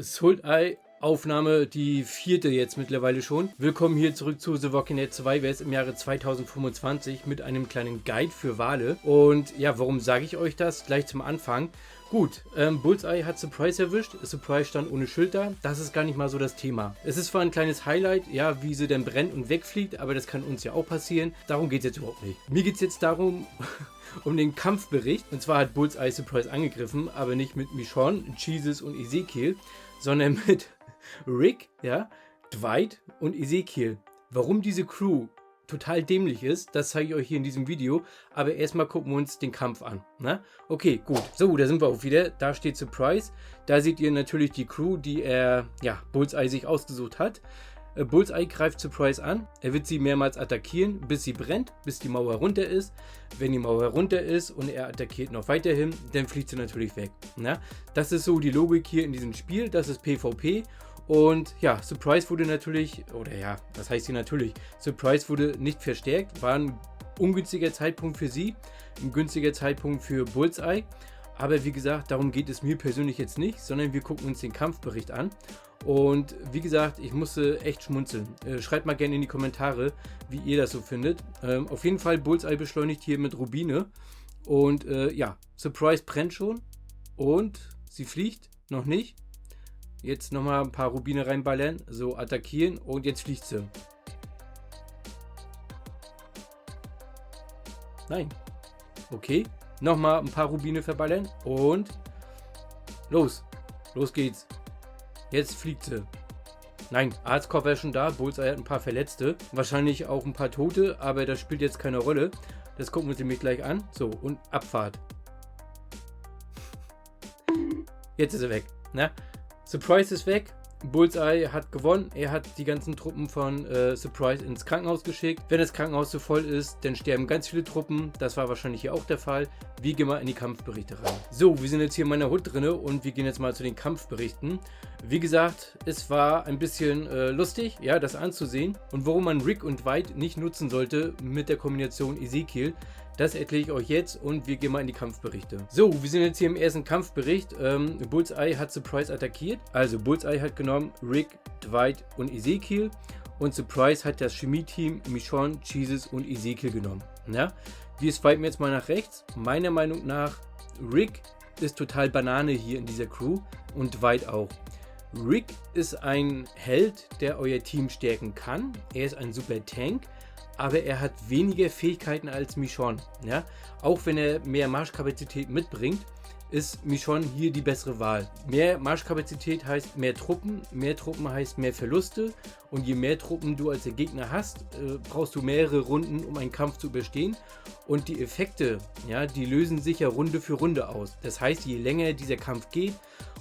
Soul Eye Aufnahme, die 4. jetzt mittlerweile schon. Willkommen hier zurück zu The Walking Dead Survivors im Jahre 2025 mit einem kleinen Guide für Wale. Und ja, warum sage ich euch das? Gleich zum Anfang. Gut, Bullseye hat Surprise erwischt. Surprise stand ohne Schild da. Das ist gar nicht mal so das Thema. Es ist zwar ein kleines Highlight, ja, wie sie dann brennt und wegfliegt, aber das kann uns ja auch passieren. Darum geht es jetzt überhaupt nicht. Mir geht es jetzt darum, um den Kampfbericht. Und zwar hat Bullseye Surprise angegriffen, aber nicht mit Michonne, Jesus und Ezekiel, sondern mit Rick, ja, Dwight und Ezekiel. Warum diese Crew total dämlich ist, das zeige ich euch hier in diesem Video. Aber erstmal gucken wir uns den Kampf an. Ne? Okay, gut. So, da sind wir auch wieder. Da steht Surprise. Da seht ihr natürlich die Crew, die Bullseye sich ausgesucht hat. Bullseye greift Surprise an. Er wird sie mehrmals attackieren, bis sie brennt, bis die Mauer runter ist. Wenn die Mauer runter ist und er attackiert noch weiterhin, dann fliegt sie natürlich weg. Ne? Das ist so die Logik hier in diesem Spiel. Das ist PvP. Und ja, Surprise wurde natürlich, oder ja, was heißt hier natürlich? Surprise wurde nicht verstärkt, war ein ungünstiger Zeitpunkt für sie, ein günstiger Zeitpunkt für Bullseye. Aber wie gesagt, darum geht es mir persönlich jetzt nicht, sondern wir gucken uns den Kampfbericht an. Und wie gesagt, ich musste echt schmunzeln. Schreibt mal gerne in die Kommentare, wie ihr das so findet. Auf jeden Fall, Bullseye beschleunigt hier mit Rubine. Und ja, Surprise brennt schon. Und sie fliegt noch nicht. Jetzt nochmal ein paar Rubine reinballern, so attackieren und jetzt fliegt sie. Nein. Okay. Nochmal ein paar Rubine verballern und los. Los geht's. Jetzt fliegt sie. Nein, Arztkoffer ist schon da. Bullseye hat ein paar Verletzte. Wahrscheinlich auch ein paar Tote, aber das spielt jetzt keine Rolle. Das gucken wir uns nämlich gleich an. So, und Abfahrt. Jetzt ist er weg. Ne? Surprise ist weg. Bullseye hat gewonnen. Er hat die ganzen Truppen von Surprise ins Krankenhaus geschickt. Wenn das Krankenhaus so voll ist, dann sterben ganz viele Truppen. Das war wahrscheinlich hier auch der Fall. Wir gehen mal in die Kampfberichte rein. So, wir sind jetzt hier in meiner Hut drin und wir gehen jetzt mal zu den Kampfberichten. Wie gesagt, es war ein bisschen lustig, ja, das anzusehen. Und warum man Rick und Dwight nicht nutzen sollte mit der Kombination Ezekiel, das erkläre ich euch jetzt und wir gehen mal in die Kampfberichte. So, wir sind jetzt hier im ersten Kampfbericht. Bullseye hat Surprise attackiert. Also Bullseye hat genommen Rick, Dwight und Ezekiel. Und Surprise hat das Chemie-Team Michonne, Jesus und Ezekiel genommen. Ja? Wir swipen jetzt mal nach rechts. Meiner Meinung nach, Rick ist total Banane hier in dieser Crew und Dwight auch. Rick ist ein Held, der euer Team stärken kann. Er ist ein super Tank. Aber er hat weniger Fähigkeiten als Michonne. Ja? Auch wenn er mehr Marschkapazität mitbringt, ist Michonne hier die bessere Wahl. Mehr Marschkapazität heißt mehr Truppen heißt mehr Verluste. Und je mehr Truppen du als der Gegner hast, brauchst du mehrere Runden, um einen Kampf zu überstehen. Und die Effekte, ja, die lösen sich ja Runde für Runde aus. Das heißt, je länger dieser Kampf geht,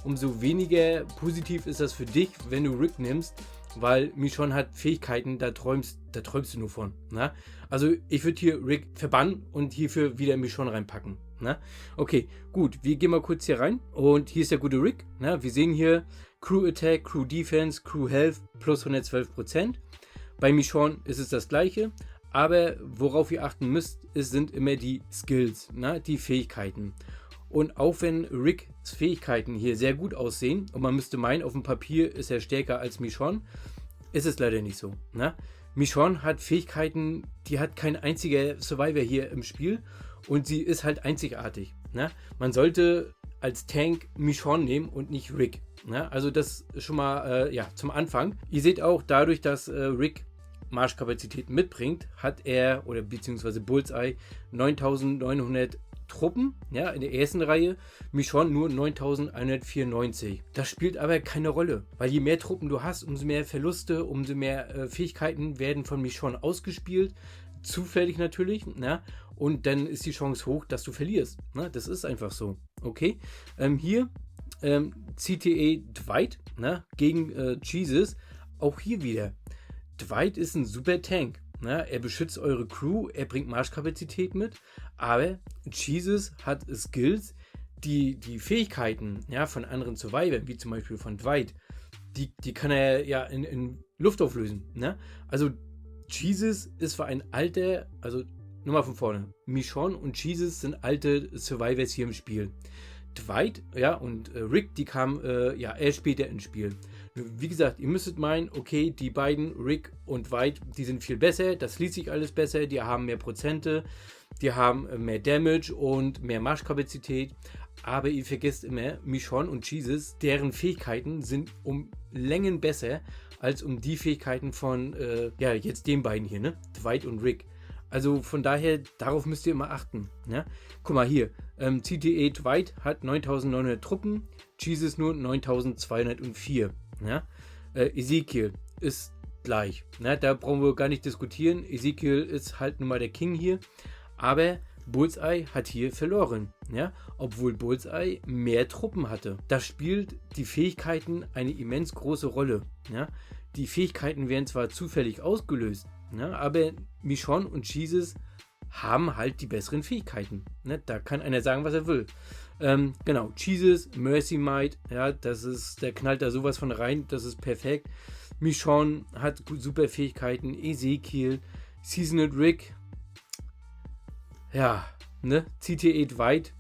umso weniger positiv ist das für dich, wenn du Rick nimmst. Weil Michonne hat Fähigkeiten, da träumst du nur von. Na? Also ich würde hier Rick verbannen und hierfür wieder Michonne reinpacken. Na? Okay, gut, wir gehen mal kurz hier rein. Und hier ist der gute Rick. Na? Wir sehen hier Crew Attack, Crew Defense, Crew Health plus 112%. Bei Michonne ist es das gleiche. Aber worauf ihr achten müsst, sind immer die Skills, na? Die Fähigkeiten. Und auch wenn Ricks Fähigkeiten hier sehr gut aussehen und man müsste meinen, auf dem Papier ist er stärker als Michonne, ist es leider nicht so. Ne? Michonne hat Fähigkeiten, die hat kein einziger Survivor hier im Spiel und sie ist halt einzigartig. Ne? Man sollte als Tank Michonne nehmen und nicht Rick. Ne? Also das schon mal zum Anfang. Ihr seht auch, dadurch, dass Rick Marschkapazitäten mitbringt, hat er, oder beziehungsweise Bullseye, 9900 Truppen, ja, in der ersten Reihe, Michonne nur 9194. Das spielt aber keine Rolle, weil je mehr Truppen du hast, umso mehr Verluste, umso mehr Fähigkeiten werden von Michonne ausgespielt, zufällig natürlich, na, und dann ist die Chance hoch, dass du verlierst. Na, das ist einfach so, okay? Hier CTE Dwight, na, gegen Jesus, auch hier wieder. Dwight ist ein super Tank. Na, er beschützt eure Crew, er bringt Marschkapazität mit, aber Jesus hat Skills, die Fähigkeiten, ja, von anderen Survivors, wie zum Beispiel von Dwight, die kann er ja in Luft auflösen. Ne? Also Jesus ist für ein alter, also nochmal von vorne, Michonne und Jesus sind alte Survivors hier im Spiel. Dwight, ja, und Rick, die kamen ja erst später ins Spiel. Wie gesagt, ihr müsstet meinen, okay, die beiden, Rick und Dwight, die sind viel besser, das liest sich alles besser, die haben mehr Prozente, die haben mehr Damage und mehr Marschkapazität, aber ihr vergesst immer, Michonne und Jesus, deren Fähigkeiten sind um Längen besser als um die Fähigkeiten von, ja, jetzt den beiden hier, ne, Dwight und Rick. Also von daher, darauf müsst ihr immer achten. Ja? Guck mal hier, CTA Dwight hat 9900 Truppen, Jesus nur 9204. Ja? Ezekiel ist gleich. Ne? Da brauchen wir gar nicht diskutieren. Ezekiel ist halt nun mal der King hier. Aber Bullseye hat hier verloren. Ja? Obwohl Bullseye mehr Truppen hatte. Da spielt die Fähigkeiten eine immens große Rolle. Ja? Die Fähigkeiten werden zwar zufällig ausgelöst, ne, aber Michonne und Jesus haben halt die besseren Fähigkeiten. Ne? Da kann einer sagen, was er will. Genau, Jesus, Mercy Might, ja, das ist, der knallt da sowas von rein, das ist perfekt. Michonne hat super Fähigkeiten, Ezekiel, Seasoned Rick, ja, ne, CTA Dwight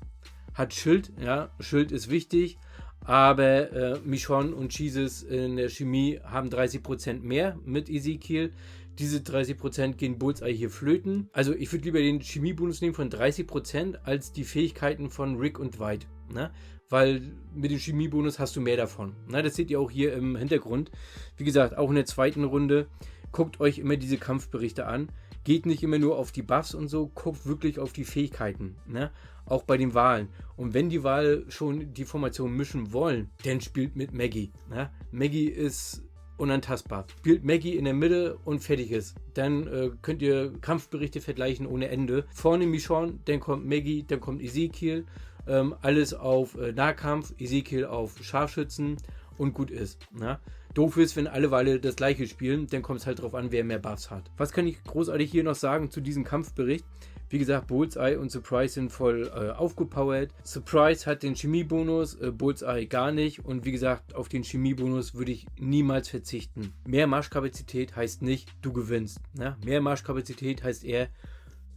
hat Schild, ja, Schild ist wichtig. Aber Michonne und Jesus in der Chemie haben 30% mehr mit Ezekiel. Diese 30% gehen Bullseye hier flöten. Also ich würde lieber den Chemiebonus nehmen von 30% als die Fähigkeiten von Rick und Dwight. Ne? Weil mit dem Chemiebonus hast du mehr davon. Ne? Das seht ihr auch hier im Hintergrund. Wie gesagt, auch in der zweiten Runde. Guckt euch immer diese Kampfberichte an. Geht nicht immer nur auf die Buffs und so, guckt wirklich auf die Fähigkeiten. Ne? Auch bei den Wahlen. Und wenn die Wahl schon die Formation mischen wollen, dann spielt mit Maggie. Ne? Maggie ist unantastbar. Spielt Maggie in der Mitte und fertig ist. Dann könnt ihr Kampfberichte vergleichen ohne Ende. Vorne Michonne, dann kommt Maggie, dann kommt Ezekiel. Alles auf Nahkampf, Ezekiel auf Scharfschützen und gut ist. Ne? Doof ist, wenn alle Wale das gleiche spielen, dann kommt es halt drauf an, wer mehr Buffs hat. Was kann ich großartig hier noch sagen zu diesem Kampfbericht? Wie gesagt, Bullseye und Surprise sind voll aufgepowert. Surprise hat den Chemiebonus, Bullseye gar nicht. Und wie gesagt, auf den Chemiebonus würde ich niemals verzichten. Mehr Marschkapazität heißt nicht, du gewinnst. Ne? Mehr Marschkapazität heißt eher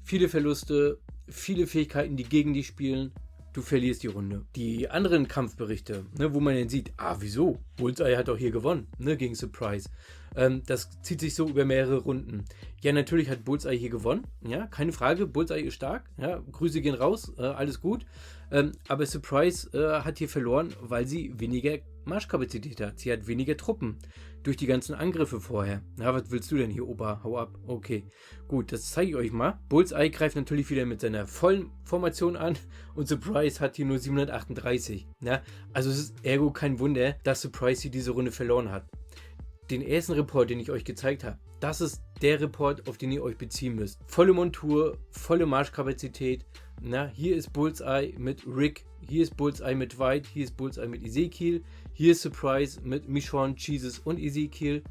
viele Verluste, viele Fähigkeiten, die gegen dich spielen. Du verlierst die Runde. Die anderen Kampfberichte, ne, wo man dann sieht, wieso? Bullseye hat doch hier gewonnen, ne, gegen Surprise. Das zieht sich so über mehrere Runden. Ja, natürlich hat Bullseye hier gewonnen, ja, keine Frage, Bullseye ist stark, ja, Grüße gehen raus, alles gut. Aber Surprise hat hier verloren, weil sie weniger Marschkapazität hat. Sie hat weniger Truppen durch die ganzen Angriffe vorher. Na, was willst du denn hier, Opa? Hau ab. Okay, gut, das zeige ich euch mal. Bullseye greift natürlich wieder mit seiner vollen Formation an und Surprise hat hier nur 738. Ja? Also es ist ergo kein Wunder, dass Surprise hier diese Runde verloren hat. Den ersten Report, den ich euch gezeigt habe, das ist der Report, auf den ihr euch beziehen müsst. Volle Montur, volle Marschkapazität. Na, hier ist Bullseye mit Rick, hier ist Bullseye mit Dwight, hier ist Bullseye mit Ezekiel, hier ist Surprise mit Michonne, Jesus und Ezekiel.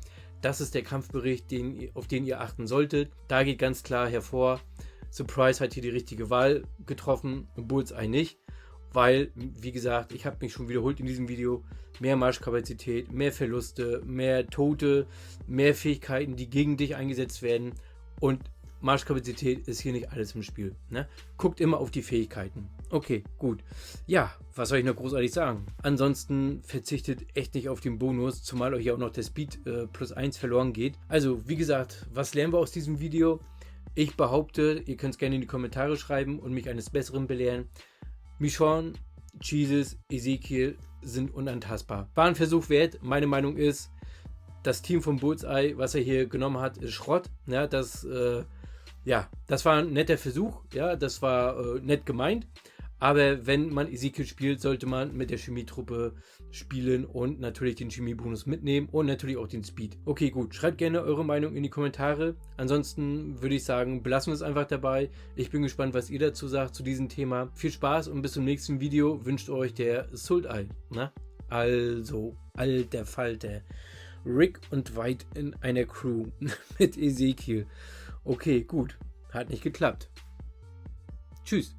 Das ist der Kampfbericht, auf den ihr achten solltet. Da geht ganz klar hervor, Surprise hat hier die richtige Wahl getroffen und Bullseye nicht. Weil, wie gesagt, ich habe mich schon wiederholt in diesem Video, mehr Marschkapazität, mehr Verluste, mehr Tote, mehr Fähigkeiten, die gegen dich eingesetzt werden und Marschkapazität ist hier nicht alles im Spiel. Ne? Guckt immer auf die Fähigkeiten. Okay, gut. Ja, was soll ich noch großartig sagen? Ansonsten verzichtet echt nicht auf den Bonus, zumal euch ja auch noch der Speed +1 verloren geht. Also, wie gesagt, was lernen wir aus diesem Video? Ich behaupte, ihr könnt es gerne in die Kommentare schreiben und mich eines Besseren belehren. Michonne, Jesus, Ezekiel sind unantastbar. War ein Versuch wert. Meine Meinung ist, das Team von Bullseye, was er hier genommen hat, ist Schrott. Ja, das war ein netter Versuch. Ja, das war nett gemeint. Aber wenn man Ezekiel spielt, sollte man mit der Chemietruppe spielen und natürlich den Chemiebonus mitnehmen und natürlich auch den Speed. Okay, gut. Schreibt gerne eure Meinung in die Kommentare. Ansonsten würde ich sagen, belassen wir es einfach dabei. Ich bin gespannt, was ihr dazu sagt zu diesem Thema. Viel Spaß und bis zum nächsten Video wünscht euch der Sultai. Na? Also, alter Falter. Rick und Dwight in einer Crew mit Ezekiel. Okay, gut. Hat nicht geklappt. Tschüss.